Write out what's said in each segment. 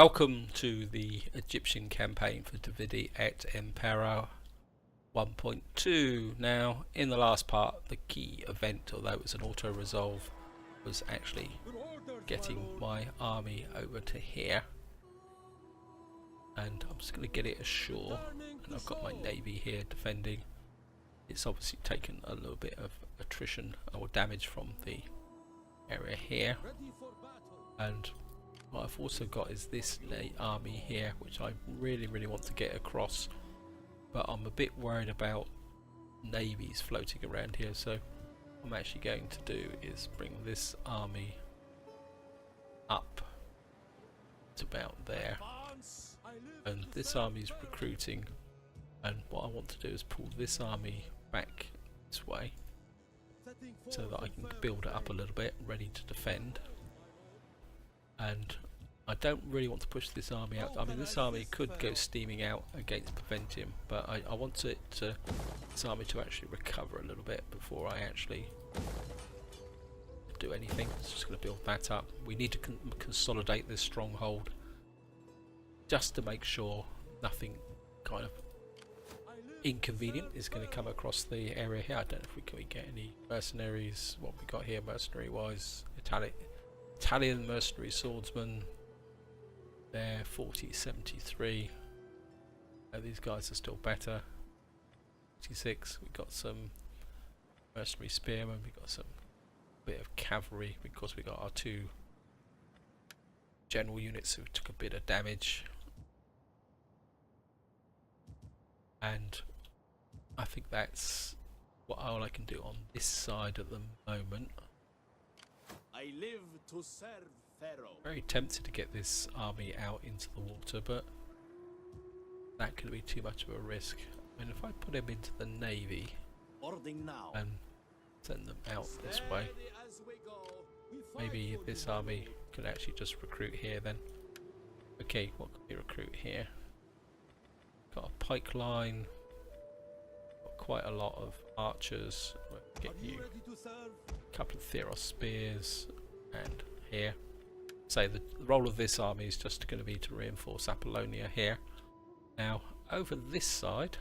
Welcome to the Egyptian campaign for Dividi Et Impera 1.2. Now, in the last part, the key event, although it was an auto-resolve, was actually getting my army over to here. And I'm just going to get it ashore, and I've got my navy here defending. It's obviously taken a little bit of attrition or damage from the area here, and what I've also got is this army here, which I really want to get across, but I'm a bit worried about navies floating around here, so what I'm actually going to do is bring this army up to about there, and this army is recruiting, and what I want to do is pull this army back this way so that I can build it up a little bit, ready to defend. And I don't really want to push this army out. I mean, this army could go steaming out against Beneventum, but I want this army to actually recover a little bit before I actually do anything. It's just going to build that up. We need to consolidate this stronghold just to make sure nothing kind of inconvenient is going to come across the area here. I don't know if we get any mercenaries. What we got here mercenary wise, Italian mercenary swordsmen, they're 40-73. These guys are still better. 46. We've got some mercenary spearmen, we've got some bit of cavalry because we got our two general units who took a bit of damage. And I think that's all I can do on this side at the moment. I live to serve Pharaoh. Very tempted to get this army out into the water, but that could be too much of a risk. I mean, if I put him into the navy and send them out this way, maybe this army could actually just recruit here then. Okay, what can we recruit here? Got a pike line, got quite a lot of archers. We'll get you a couple of Theros spears, and here. So the role of this army is just going to be to reinforce Apollonia here. Now over this side,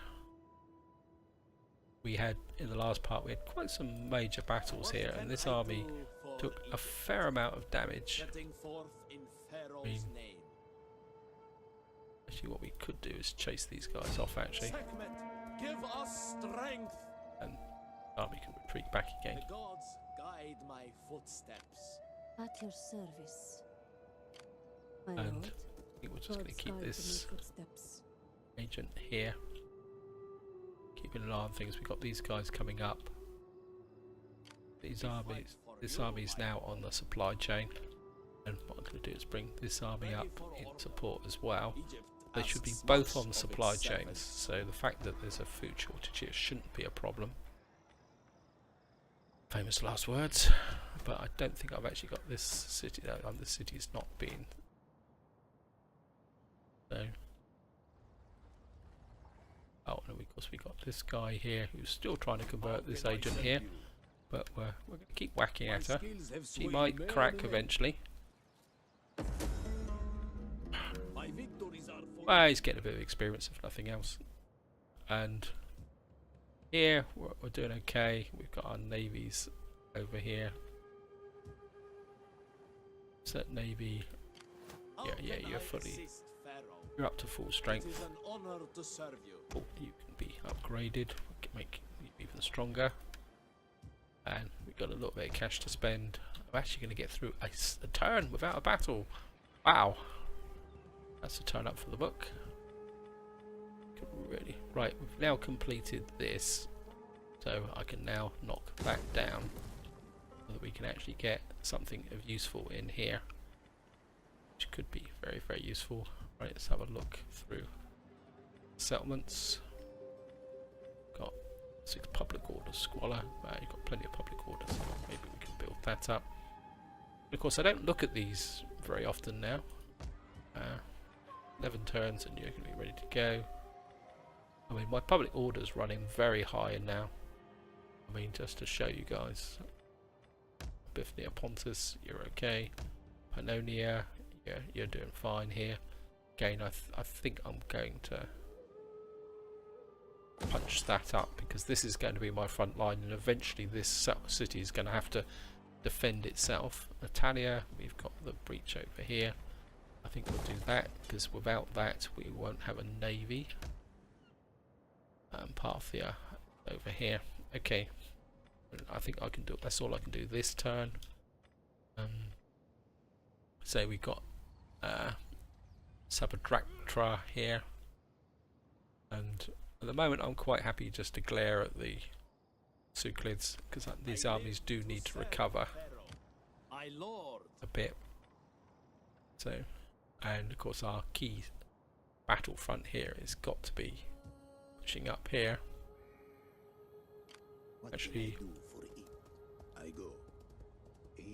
we had in the last part we had quite some major battles here, and this army took a fair amount of damage. I mean, actually what we could do is chase these guys off actually, Give us strength. and the army can retreat back again. The gods guide my footsteps. At your service. My And lord, I think we're just going to gods keep guide this my footsteps. agent here, keeping an eye on things. We've got these guys coming up. This army is now on the supply chain, and what I'm going to do is bring this army up in support as well. They should be both on the supply chains, so the fact that there's a food shortage here shouldn't be a problem. Famous last words. But I don't think I've actually got this city. The city is not being. So. Oh, and of course we got this guy here who's still trying to convert this agent here, but we're going to keep whacking at her. She might crack eventually. Well, he's getting a bit of experience if nothing else. And here we're doing okay. We've got our navies over here. Set navy. Yeah, you're up to full strength. Oh, you can be upgraded, make you even stronger. And we've got a little bit of cash to spend. I'm actually going to get through a turn without a battle. Wow, that's a turn up for the book. Really, right, we've now completed this, so I can now knock that down so that we can actually get something of useful in here, which could be very useful. Right, let's have a look through settlements. Got 6 public orders. Squalor. You've got plenty of public orders. Maybe we can build that up. And of course, I don't look at these very often now. 11 turns and you're going to be ready to go. I mean, my public order's running very high now. I mean, just to show you guys. Bifnia Pontus, you're okay. Pannonia, yeah, you're doing fine here. Again, I think I'm going to punch that up, because this is going to be my front line, and eventually this city is going to have to defend itself. Italia, we've got the breach over here. I think we'll do that, because without that we won't have a navy. Parthia over here. Okay, I think I can do. That's all I can do this turn. So we've got Sabadraktra here, and at the moment I'm quite happy just to glare at the Suclids, because these armies do need to recover a bit. So, and of course our key battlefront here has got to be pushing up here. Actually,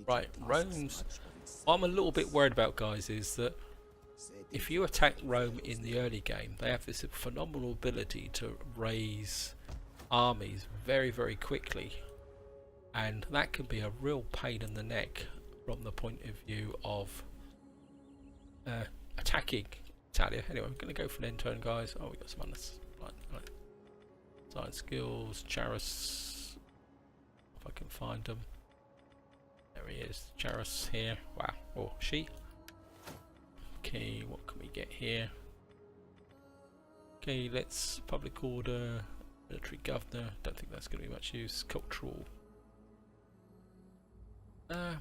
right, Rome's. What I'm a little bit worried about, guys, is that if you attack Rome in the early game, they have this phenomenal ability to raise armies very, very quickly, and that can be a real pain in the neck from the point of view of attacking Italia. Anyway, I'm going to go for an end turn, guys. Oh, we got some others. Right. Science skills, Charis, if I can find them. There he is, Charis here. Wow, or she. Okay, what can we get here? Okay, let's public order, military governor. Don't think that's going to be much use. Cultural.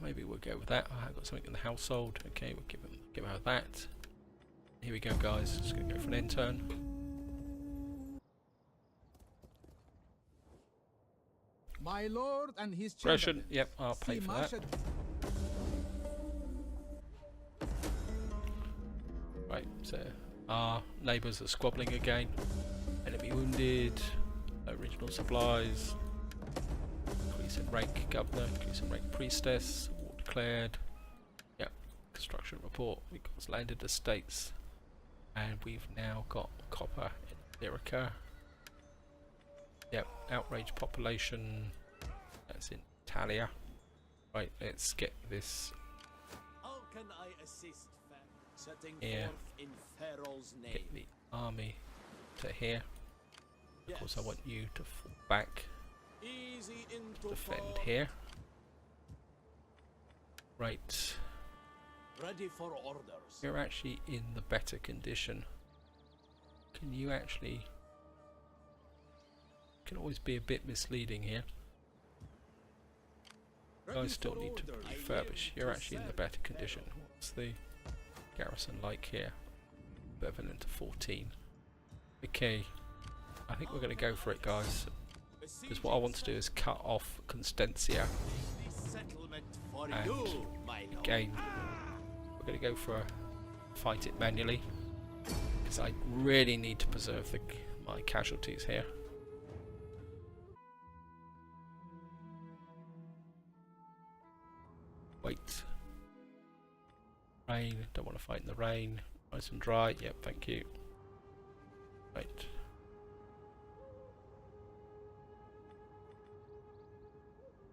Maybe we'll go with that. Oh, I've got something in the household. Okay, we'll give out that. Here we go, guys. Just going to go for an end turn. My lord and his Russian. Yep, I'll pay for that. Right, so our neighbours are squabbling again. Enemy wounded. Original supplies. Increase in rank governor. Increase in rank priestess. War declared. Yep. Construction report. We've got landed estates, and we've now got copper in Lyrica. Yep. Outraged population. That's in Italia. Right. Let's get this. How can I assist? Setting Here. forth in Pharaoh's name. Get the army to here. Of Yes. course, I want you to fall back. Easy into Defend port. here. Right. Ready for orders. You're actually in the better condition. Can you actually... Can always be a bit misleading here. You guys still need to refurbish. You're actually in the better condition. What's the garrison like here? Beneventum to 14. Okay. I think we're going to go for it, guys. Because what I want to do is cut off Consentia. And again, we're going to go for a fight it manually, because I really need to preserve my casualties here. Wait. Rain. Don't want to fight in the rain. Nice and dry. Yep, thank you. Right.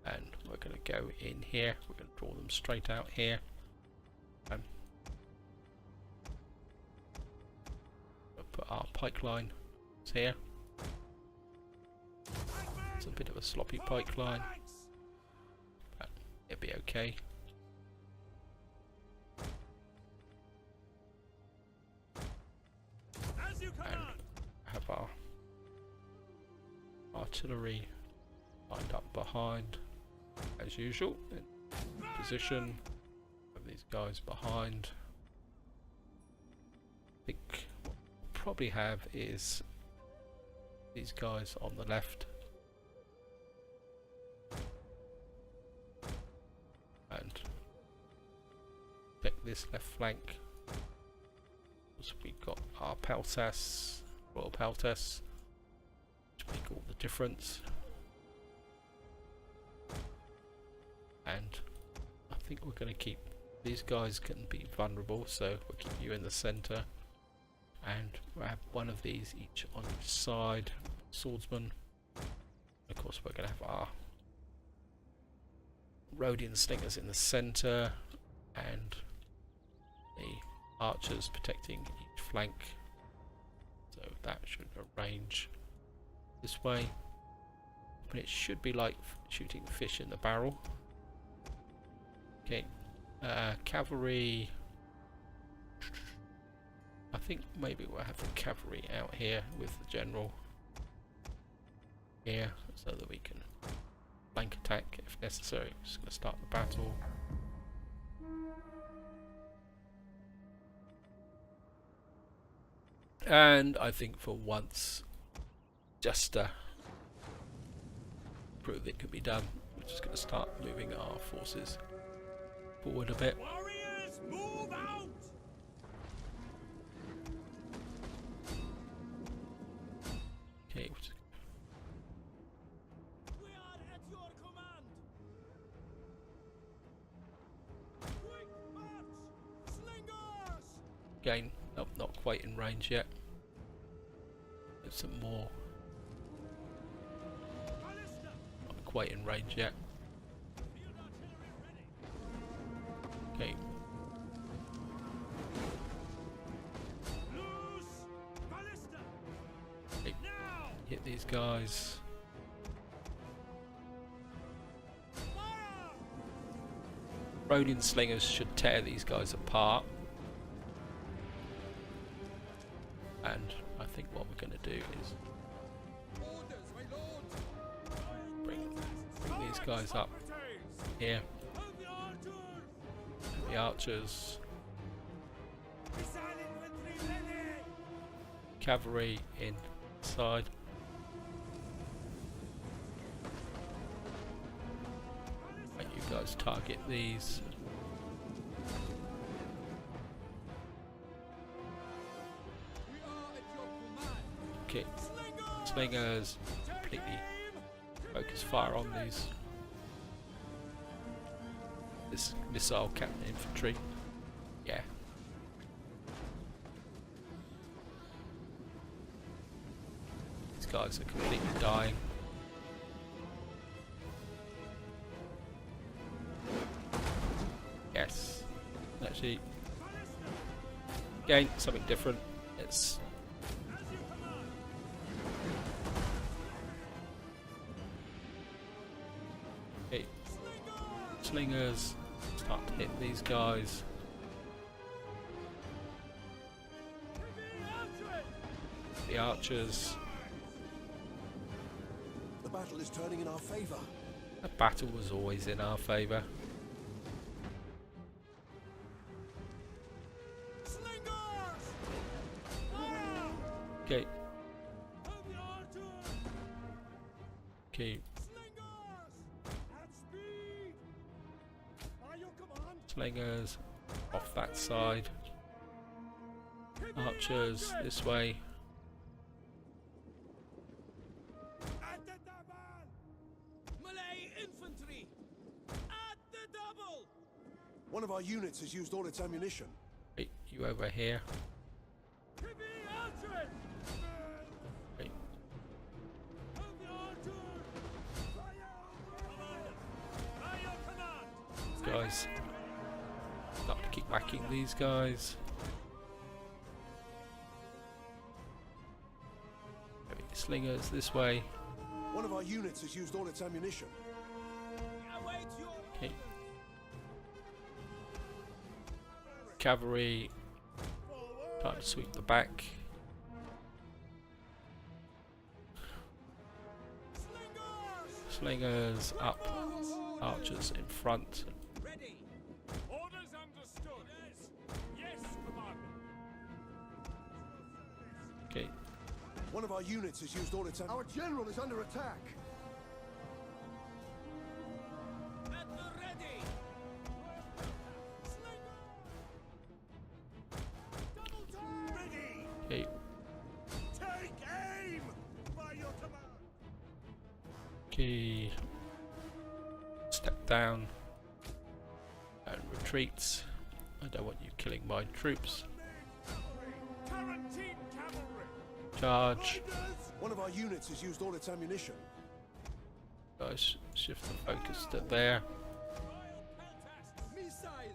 And we're going to go in here. We're going to draw them straight out here. We'll put our pike line here. It's a bit of a sloppy pike line, but it'll be okay. And have our artillery lined up behind, as usual, in position. Have these guys behind. I think what we'll probably have is these guys on the left, and check this left flank. So we've got our Peltas, Royal Peltas, which make all the difference. And I think we're going to keep these guys can be vulnerable, so we'll keep you in the centre, and we'll have one of these each on each side, swordsman. Of course, we're going to have our Rhodian slingers in the centre, and the archers protecting each flank, so that should arrange this way. But it should be like shooting fish in the barrel. Okay, cavalry. I think maybe we'll have the cavalry out here with the general here, so that we can flank attack if necessary. Just going to start the battle. And I think for once, just to prove it can be done, we're just going to start moving our forces forward a bit. Warriors, move out! Okay, we'll just We are at your command. Quick march! Slingers! again, not quite in range yet. There's some more. Ballista! Not quite in range yet. Field artillery ready. Okay, Loose! Ballista! okay, Now! hit these guys. Fire! Ronin slingers should tear these guys apart. And I think what we're going to do is Orders, my lord. bring these guys up here. Of the archers! The archers, Missile infantry ready! cavalry inside. Right, you guys target these. We are at your command. Okay, Slingers! slingers completely focus fire on these. This missile captain infantry. Yeah. These guys are completely dying. Yes. Actually, again, something different. It's As you command! okay. Slingers! Slingers start to hit these guys. Heavy archery! The archers. The battle is turning in our favor. The battle was always in our favour. Slingers! Fire! Okay, Of the archers! okay. Slingers! At speed! By your command! Slingers off that side. Heavy Archers archery! this way. At the double! Malay infantry! At the double! One of our units has used all its ammunition. Right, you over here. Heavy archery! Right, Of the archers! Fire! Commander! By your command! guys. Start to keep whacking these guys. Right, slingers this way. One of our units has used all its ammunition. Await your Okay. Cavalry. Time to sweep the back. slingers! Slingers up. Archers in front. Ready! Orders understood! Yes, Commander! Okay. One of our units has used all its ammunition. Our general is under attack. At the ready! Slinger! Double time! Ready! Okay. Take aim! By your command! Okay. Step down and retreats. I don't want you killing my troops. Tarantine cavalry! Charge. One of our units has used all its ammunition. Guys, shift the focus to there. Royal peltasts! Missiles!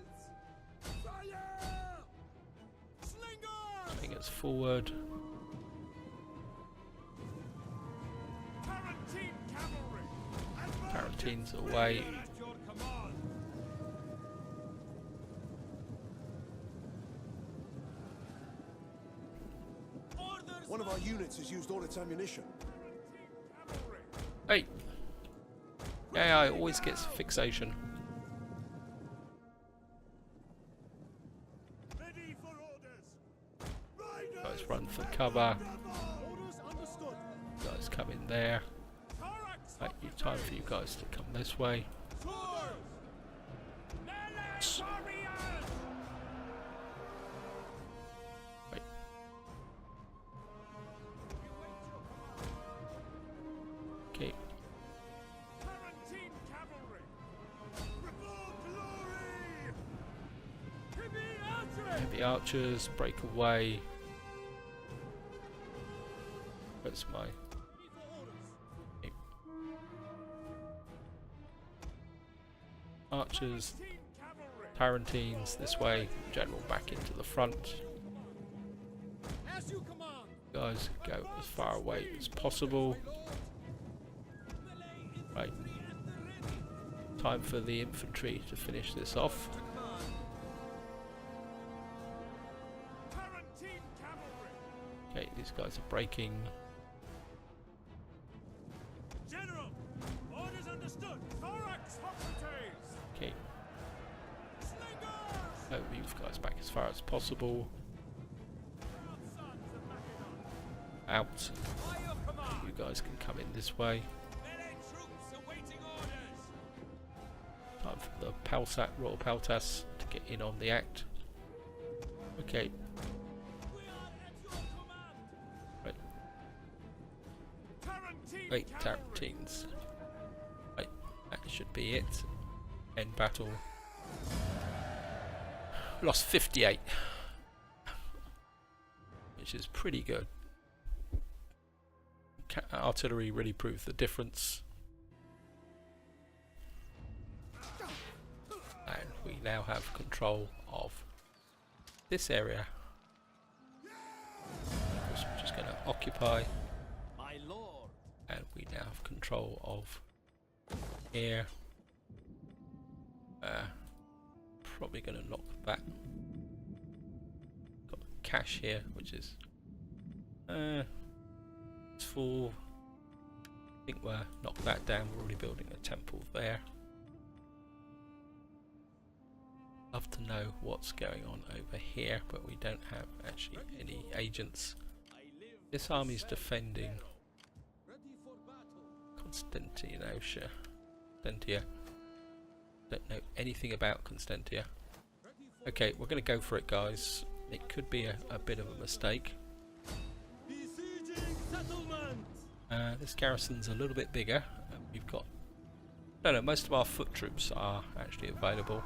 Fire! pushing us forward. Tarantine cavalry. Tarantines away. At your command. Orders. One of our units has used all its ammunition. Cavalry. Hey! AI always gets fixation. Ready for orders. Guys run for cover. Orders understood. Guys come in there. Thorax. Right, time for you guys to come this way. Swords. Melee warriors. Right. Okay. Tarantine cavalry. Report glory. Heavy archery. Heavy archers break away. That's my. Okay. Archers, Cavalry. Tarantines this way. General back into the front. As you command. Guys go as far away as possible. Right. Time for the infantry to finish this off. Tarantine cavalry. Okay, these guys are breaking. General. Orders understood. Thorax Hippocrates. Okay, Slingers. move you guys back as far as possible. Sons of Macedon. Out. By your command. You guys can come in this way. Melee troops awaiting orders. Time for the Palsat, Royal Paltas to get in on the act. Okay, We are at your command. right. Tarantine Wait, cavalry. Tarantines. Right, that should be it. End battle. Lost 58. Which is pretty good. Artillery really proved the difference. And we now have control of this area. Which we're just going to occupy. My lord. And we now have control of here. Probably going to knock that. Got cash here, which is it's full. I think we're knock that down. We're already building a temple there. Love to know what's going on over here, but we don't have actually any agents. This army's defending Ready for battle. Consentia. Don't know anything about Consentia. Okay, we're going to go for it, guys. It could be a bit of a mistake. Besieging settlement. This garrison's a little bit bigger. We've got... No, most of our foot troops are actually available.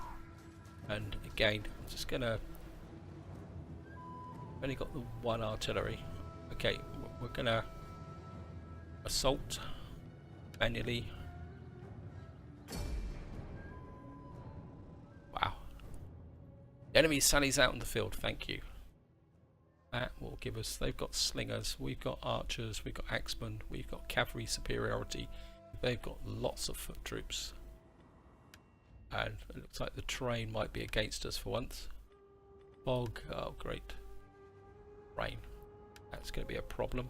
And again, I'm just going to... only got the one artillery. Okay, we're going to assault manually. Wow. The enemy sallies out on the field, thank you. That will give us, they've got slingers, we've got archers, we've got axemen, we've got cavalry superiority, they've got lots of foot troops. And it looks like the terrain might be against us for once. Bog, oh great. Rain. That's going to be a problem.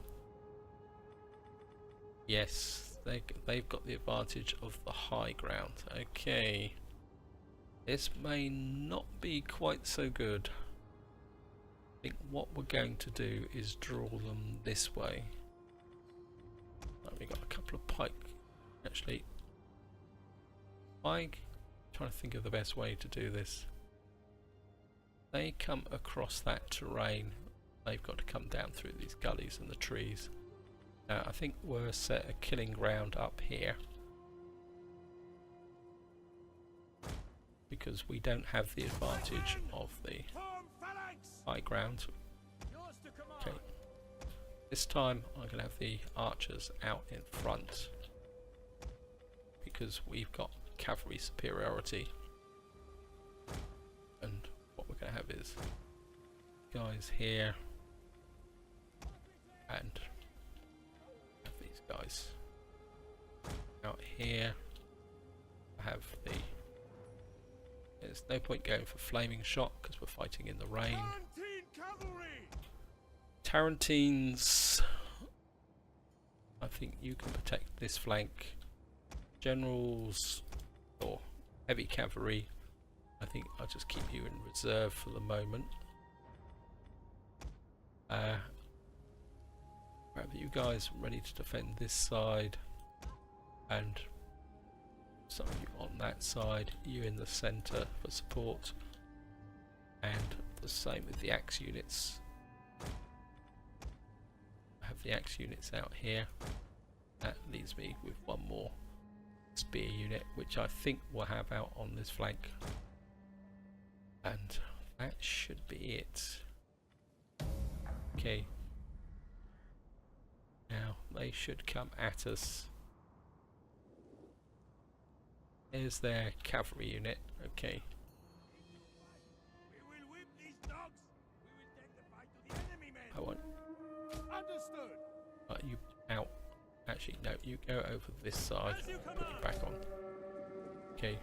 Yes, they've got the advantage of the high ground. Okay. This may not be quite so good. I think what we're going to do is draw them this way. We've got a couple of pike. Actually, pike. Trying to think of the best way to do this. They come across that terrain. They've got to come down through these gullies and the trees. Now I think we're set a killing ground up here. Because we don't have the advantage of the high ground. Okay. This time I'm going to have the archers out in front. Because we've got cavalry superiority. And what we're going to have is guys here. and have these guys out here. I have the. There's no point going for flaming shot because we're fighting in the rain. Tarantines. I think you can protect this flank. Generals or heavy cavalry, I think I'll just keep you in reserve for the moment. Grab you guys ready to defend this side, and some of you on that side, you in the centre for support, and the same with the axe units. I have the axe units out here. That leaves me with one more spear unit, which I think we'll have out on this flank, and that should be it. Okay, now they should come at us. Here's their cavalry unit. Okay, I want you out. Actually, no, you go over this side. Put you back on. Okay.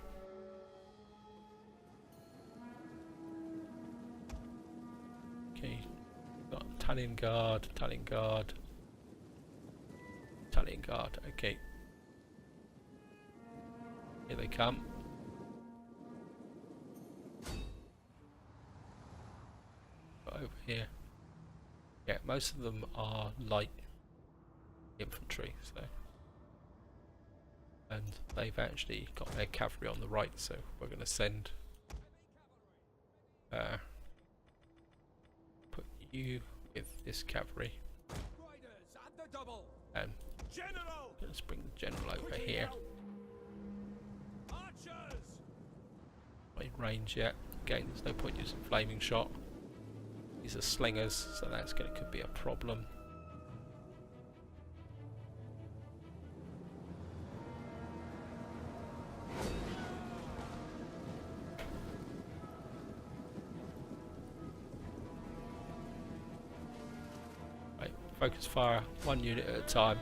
Okay. Got Italian guard, Italian guard, Italian guard. Okay. Here they come. Over here. Yeah, most of them are light infantry, so, and they've actually got their cavalry on the right, so we're going to send put you with this cavalry, and let's bring the general over here. Not in range yet. Again, there's no point using flaming shot. These are slingers, so that's could be a problem. Focus fire, one unit at a time.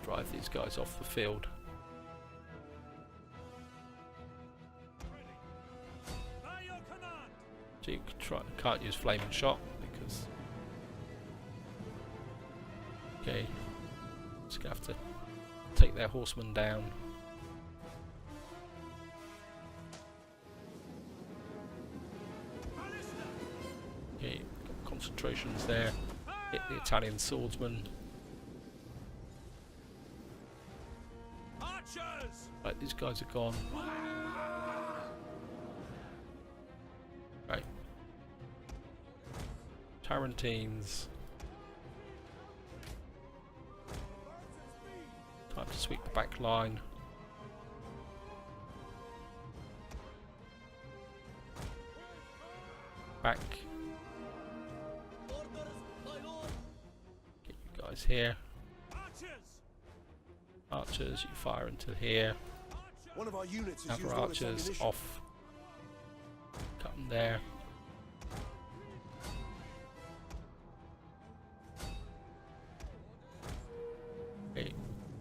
Drive these guys off the field. So you can't use flaming shot because. Okay, just gonna have to take their horsemen down. Okay, got concentrations there. Hit the Italian swordsman. Right, these guys are gone. Right. Tarantines. Time to sweep the back line. Back. Get you guys here. Archers, you fire into here. One of our units is Other archers off. Cut them there. Okay,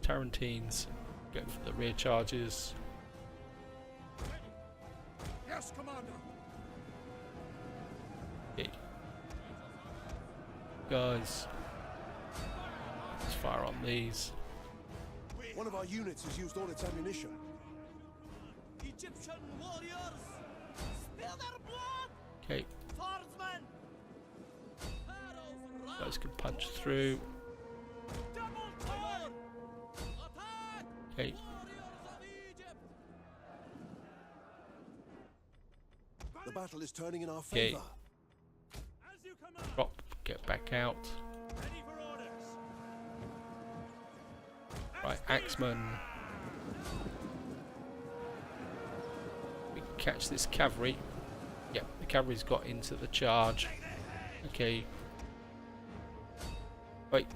Tarantines go for the rear charges. Yes, Commander. Okay. Guys, let's fire on these. One of our units has used all its ammunition. Egyptian warriors, spill their blood. Okay, Swordsmen, arrows, guys can punch through. double tower, attack, Okay, warriors of Egypt. The battle is turning in our Okay. favor. As you command. drop, get back out. Ready for orders. Right, axeman. We can catch this cavalry. Yep, the cavalry's got into the charge. Okay. Wait.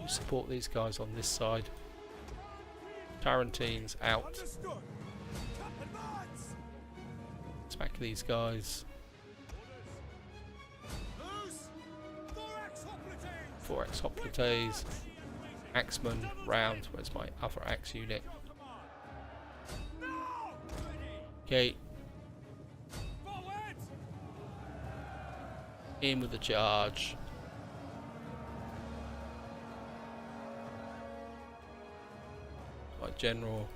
You support these guys on this side. Tarantines out. Understood. Advance. Focus back these guys. Four Exoplates. Axeman round. Where's my other axe unit? Okay. In with the charge. My general.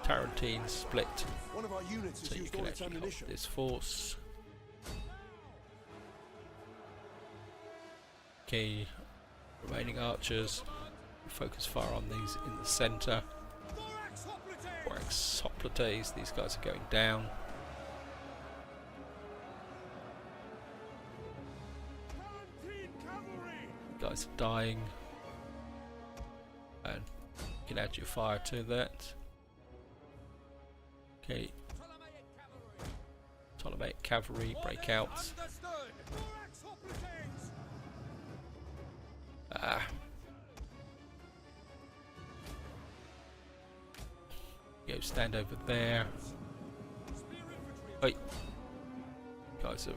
Tarantine split. One of our units So has you used can all its actually hold ammunition. this force. Okay, remaining archers. Focus fire on these in the centre. Four Exoplates. These guys are going down. Guys are dying. And you can add your fire to that. Okay. Ptolemaic cavalry breakouts. Go stand over there. Wait. Guys are.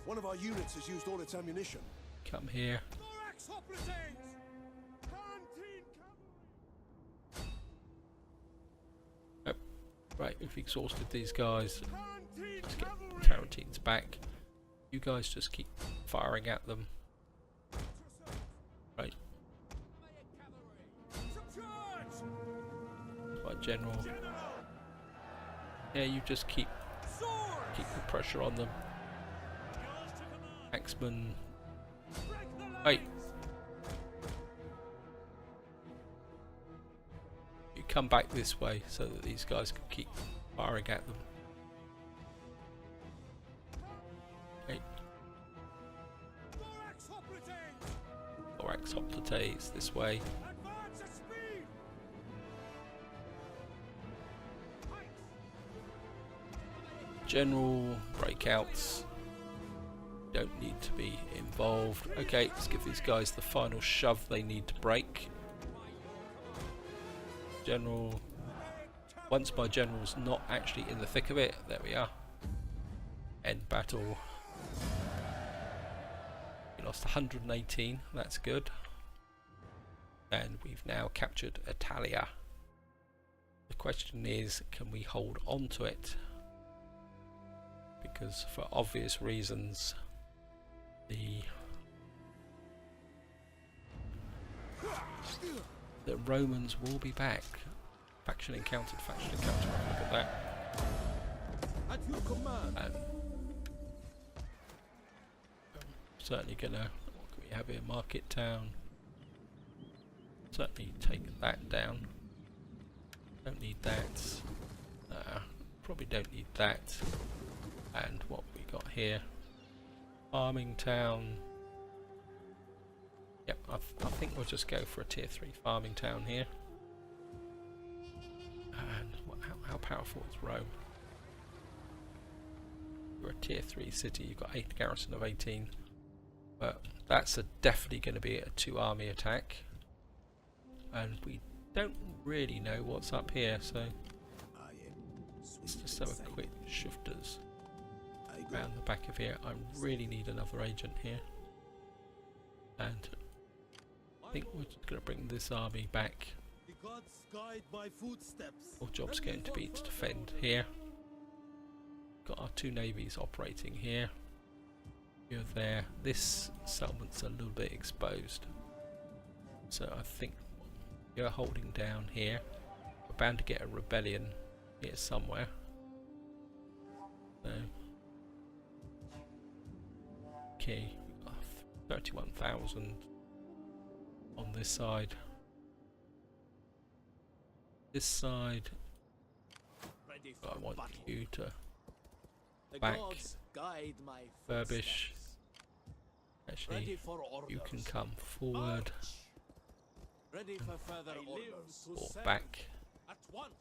One of our units has used all its ammunition. Come here. Oh, right, we've exhausted these guys. Let's get Tarantines back. You guys just keep firing at them. Right. My general. Yeah, you just keep the pressure on them. Axeman. Wait. You come back this way so that these guys can keep firing at them. Okay. Or Exoplates this way. General breakouts. Don't need to be involved. Okay, let's give these guys the final shove they need to break. General. Once my general's not actually in the thick of it, there we are. End battle. We lost 118, that's good. And we've now captured Italia. The question is, can we hold on to it? Because for obvious reasons, the Romans will be back. Faction encountered, faction encountered. Look at that. At your command. Certainly gonna. What can we have here? Market town. Certainly take that down. Don't need that. Probably don't need that. And what we got here? Farming town. Yep, I think we'll just go for a tier 3 farming town here. And how powerful is Rome? You're a tier 3 city, you've got a garrison of 18. But that's definitely going to be a 2 army attack. And we don't really know what's up here, so let's just have a quick shifters around the back of here. I really need another agent here. And I think we're just going to bring this army back. The gods guide my footsteps. Our job's going to be to defend here. Got our 2 navies operating here. You're there. This settlement's a little bit exposed. So I think you're holding down here. We're bound to get a rebellion here somewhere. So okay, 31,000 on this side. This side, Ready for I want battle. you to The back, gods guide my furbish. footsteps. Ready Actually, for orders. you can come forward March. Ready for further orders. or back, At once.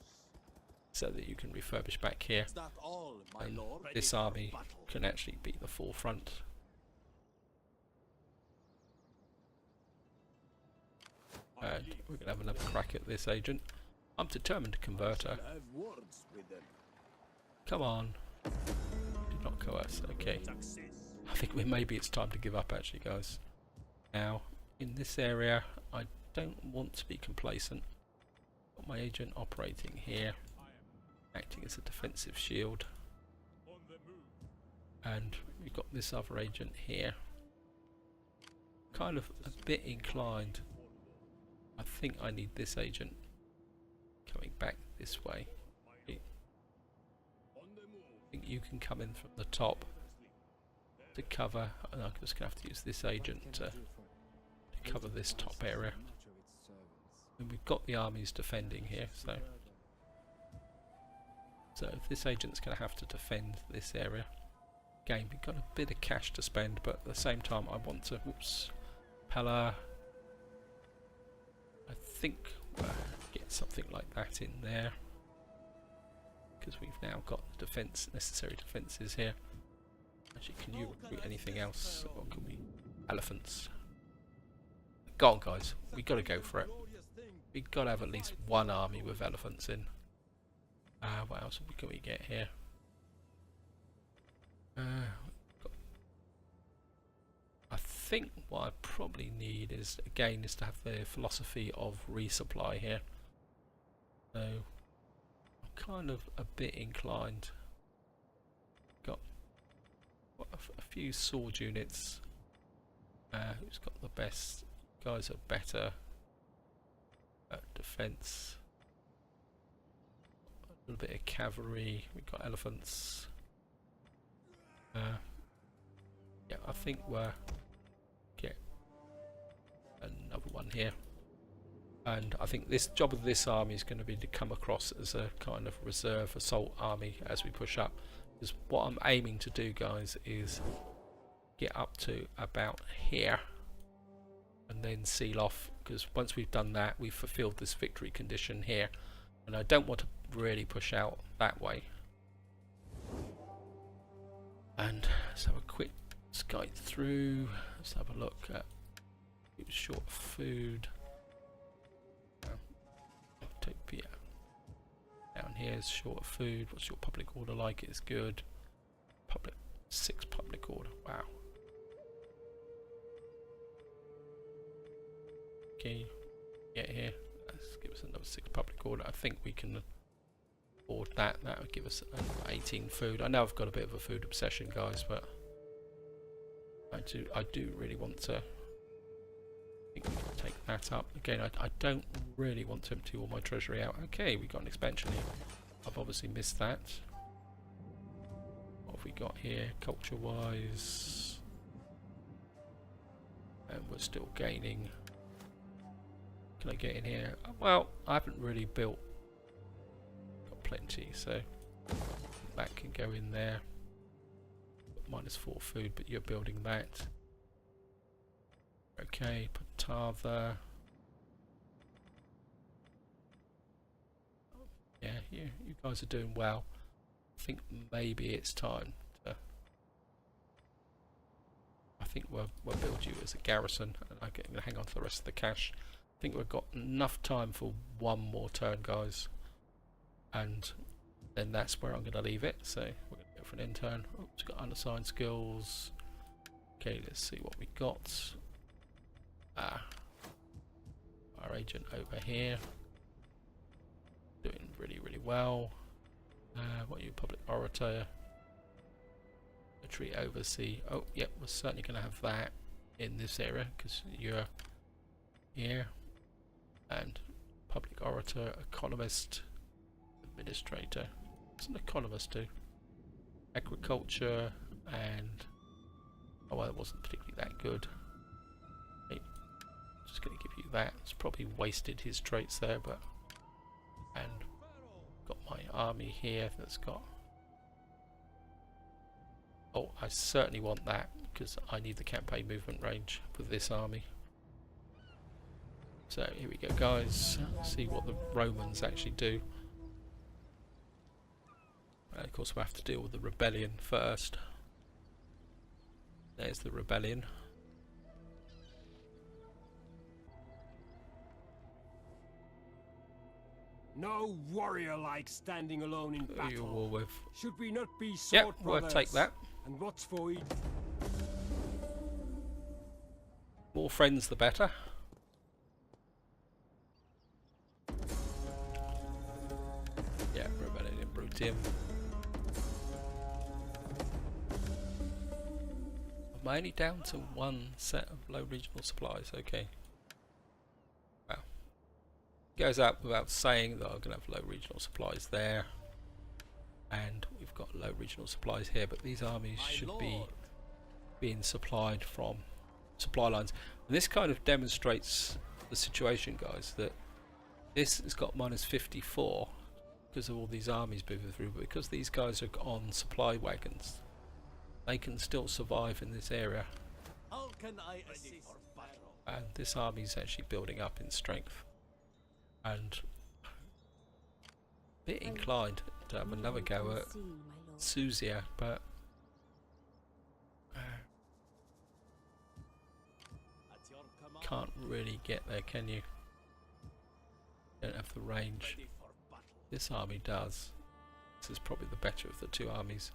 so that you can refurbish back here. Is that all, my And lord? this Ready for army battle. can actually be the forefront. And we're going to have another crack at this agent. I'm determined to convert her. Have words with them. Come on. Do not coerce. Okay. I think maybe it's time to give up actually, guys. Now, in this area, I don't want to be complacent. Got my agent operating here, acting as a defensive shield. And we've got this other agent here. Kind of a bit inclined. I think I need this agent coming back this way. I think you can come in from the top to cover, and I'm just going to have to use this agent to cover this top area. And we've got the armies defending here, so if this agent's going to have to defend this area. Again, we've got a bit of cash to spend, but at the same time I want to, Pella, I think we'll get something like that in there, because we've now got the necessary defences here. Actually, can you recruit anything else? Or can we? Elephants. Go on, guys. We've got to go for it. We've got to have at least one army with elephants in. What else can we get here? I think what I probably need is, again, is to have the philosophy of resupply here. So I'm kind of a bit inclined. Got a few sword units. Who's got the best? Guys are better at defense. A little bit of cavalry. We've got elephants. Yeah, I think we'll get another one here. And I think this job of this army is going to be to come across as a kind of reserve assault army as we push up. Because what I'm aiming to do, guys, is get up to about here and then seal off, because once we've done that, we've fulfilled this victory condition here, and I don't want to really push out that way. And let's have a quick skate through. Let's have a look at who's short of food. Utopia. Down here is short of food. What's your public order like? It's good. 6 public order. Wow. Okay, get here. Let's give us another 6 public order. I think we can afford that. That would give us 18 food. I know I've got a bit of a food obsession, guys, but I do really want to. I think we can take that up again. I don't really want to empty all my treasury out. Okay, we got an expansion here. I've obviously missed that. What have we got here, culture-wise? And we're still gaining. Can I get in here? Well, I haven't really built. Got plenty, so that can go in there. -4 food, but you're building that. Okay, Patava. Yeah, you guys are doing well. I think maybe it's time to. I think we'll build you as a garrison, and I'm going to hang on to the rest of the cash. I think we've got enough time for one more turn, guys, and then that's where I'm going to leave it. So we're going to go for an intern. Oh, it's got unassigned skills. Okay, let's see what we got. Our agent over here doing really well. What are you, public orator? Military oversee. Oh, yep, we're certainly going to have that in this area because you're here. And public orator, economist, administrator. What's an economist do? Agriculture and well, that wasn't particularly that good. Okay. Just going to give you that. It's probably wasted his traits there, but and got my army here that's got. Oh, I certainly want that because I need the campaign movement range with this army. So here we go, guys. Let's see what the Romans actually do. And of course, we'll have to deal with the rebellion first. There's the rebellion. No warrior like standing alone in Who battle. are you war with? Should we not be sword Yep, we'll brothers? take that. And what's for each? More friends the better. Yeah, rebellion in Brutium. Am I only down to one set of low regional supplies? Okay. Well, goes out without saying that I'm going to have low regional supplies there. And we've got low regional supplies here, but these armies should be being supplied from supply lines. And this kind of demonstrates the situation, guys, that this has got minus 54 because of all these armies moving through, but because these guys are on supply wagons, they can still survive in this area. How can I assist? And this army is actually building up in strength. And a bit inclined to have another go at See, my lord. Suzia, but At your command. can't really get there, can you? Don't have the range. Ready for battle. This army does. This is probably the better of the two armies.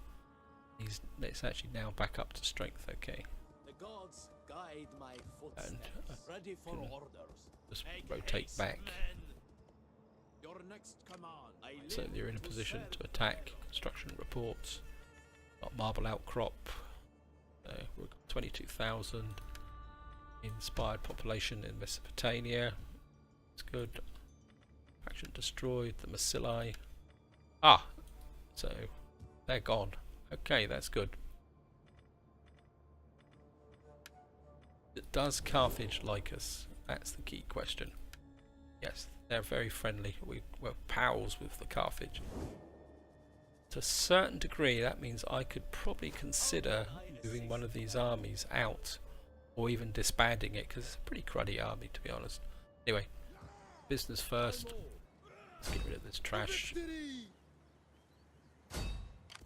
It's actually now back up to strength, okay. The gods guide my footsteps. And ready for can orders. just Make rotate haste, back. men. Your next command. I So live you're in a to position serve to attack. Construction reports. Got marble outcrop. We've got 22,000 inspired population in Mesopotamia. It's good. Faction destroyed. The Massilae. Ah, so they're gone. Okay, that's good. Does Carthage like us? That's the key question. Yes, they're very friendly. We're pals with the Carthage. To a certain degree, that means I could probably consider moving one of these armies out, or even disbanding it, because it's a pretty cruddy army, to be honest. Anyway, business first. Let's get rid of this trash. Victory!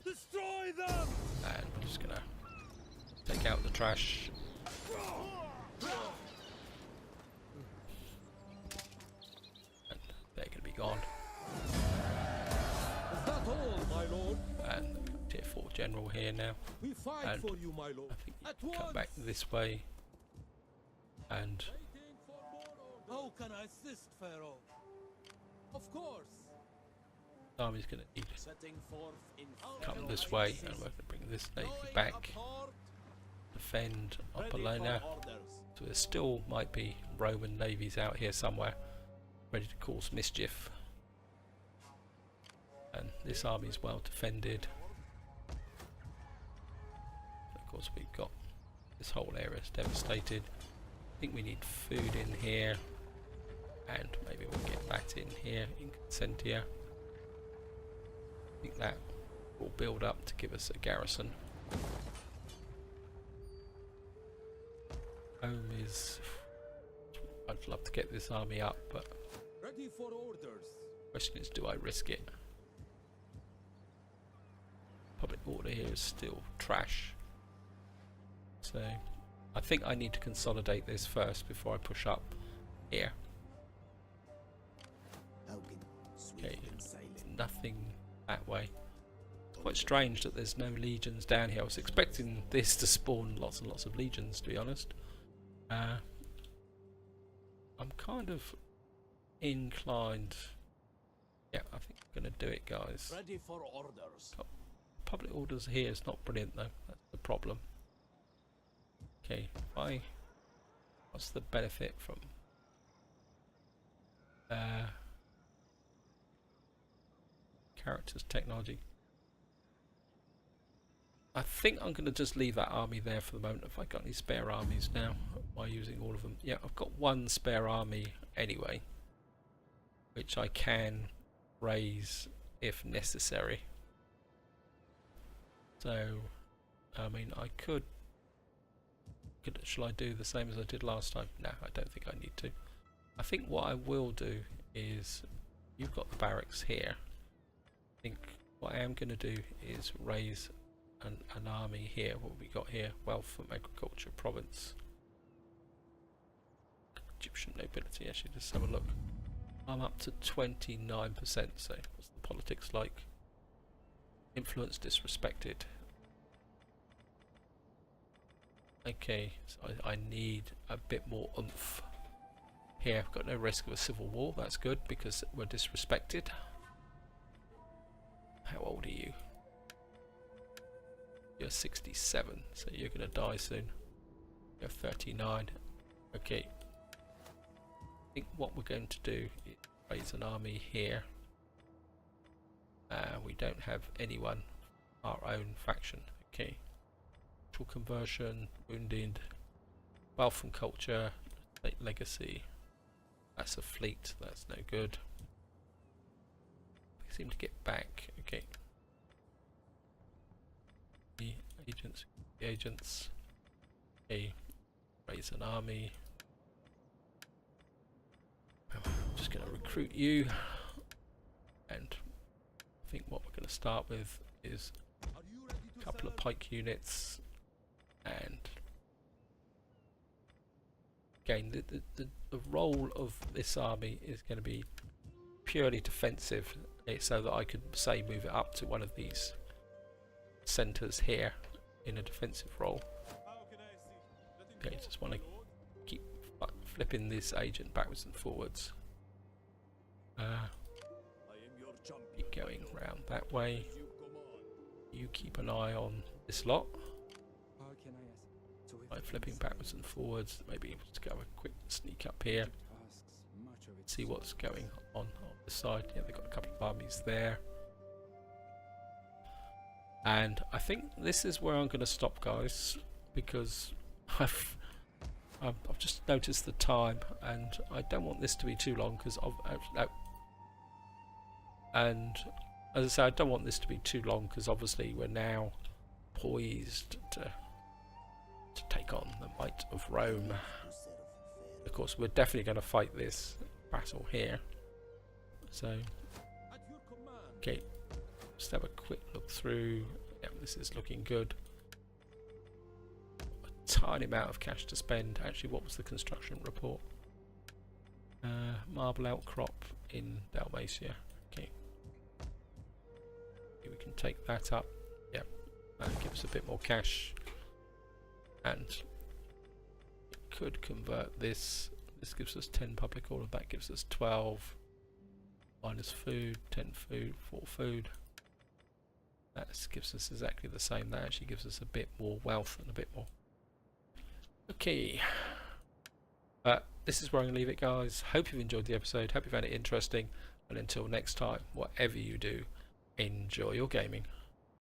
Destroy them! And we're just gonna take out the trash. And they're gonna be gone. Is that all, my lord? And tier 4 general here now. We fight And for you, my lord. I think you At can come once. back this way. And Waiting for more orders. How can I assist, Pharaoh? Of course. the army's gonna need to setting forth in come this way, and we're gonna bring this navy back. Defend Apollonia. So there still might be Roman navies out here somewhere, ready to cause mischief. And this army is well defended. Of course, we've got this whole area is devastated. I think we need food in here, and maybe we'll get that in here in Consentia. I think that will build up to give us a garrison. Home is. I'd love to get this army up, but Ready for orders. the question is, do I risk it? Public order here is still trash. So I think I need to consolidate this first before I push up here. Okay, nothing that way. It's quite strange that there's no legions down here. I was expecting this to spawn lots and lots of legions, to be honest. I'm kind of inclined. Yeah, I think I'm going to do it, guys. ready for orders. Public orders here is not brilliant, though. That's the problem. Okay, what's the benefit from characters technology? I think I'm going to just leave that army there for the moment. Have I got any spare armies now? Am I using all of them? Yeah, I've got one spare army anyway, which I can raise if necessary. So, I mean, I could. Shall I do the same as I did last time? No, I don't think I need to. I think what I will do is, you've got the barracks here. I think what I am going to do is raise an army here. What have we got here? Wealth from agriculture province. Egyptian nobility, actually, just have a look. I'm up to 29%, so what's the politics like? Influence disrespected. Okay, so I need a bit more oomph. Here, I've got no risk of a civil war, that's good because we're disrespected. How old are you? You're 67, so you're gonna die soon. You're 39. Okay. I think what we're going to do is raise an army here. We don't have anyone our own faction. Okay. Cultural conversion, wounded, wealth and culture, state legacy. That's a fleet, that's no good. We seem to get back. Okay. The agents. Okay. Raise an army. I'm just going to recruit you, and I think what we're going to start with is a couple of pike units, and again the role of this army is going to be purely defensive, so that I could say move it up to one of these centres here in a defensive role. Okay, just want to keep flipping this agent backwards and forwards. Keep going round that way. You keep an eye on this lot. By flipping backwards and forwards, maybe just go a quick sneak up here. See what's going on this side. Yeah, they've got a couple of armies there. And I think this is where I'm going to stop, guys, because I've just noticed the time, and I don't want this to be too long, because and as I say, I don't want this to be too long because obviously we're now poised to take on the might of Rome. Of course, we're definitely going to fight this battle here. So, okay, just have a quick look through. Yeah, this is looking good. A tiny amount of cash to spend. Actually, what was the construction report? Marble outcrop in Dalmatia. Okay. We can take that up. Yeah, that gives a bit more cash. And it could convert this. This gives us 10 public order. That gives us 12. Minus food, 10 food, 4 food. That gives us exactly the same. That actually gives us a bit more wealth and a bit more. Okay. This is where I'm going to leave it, guys. Hope you've enjoyed the episode. Hope you found it interesting. And until next time, whatever you do, enjoy your gaming.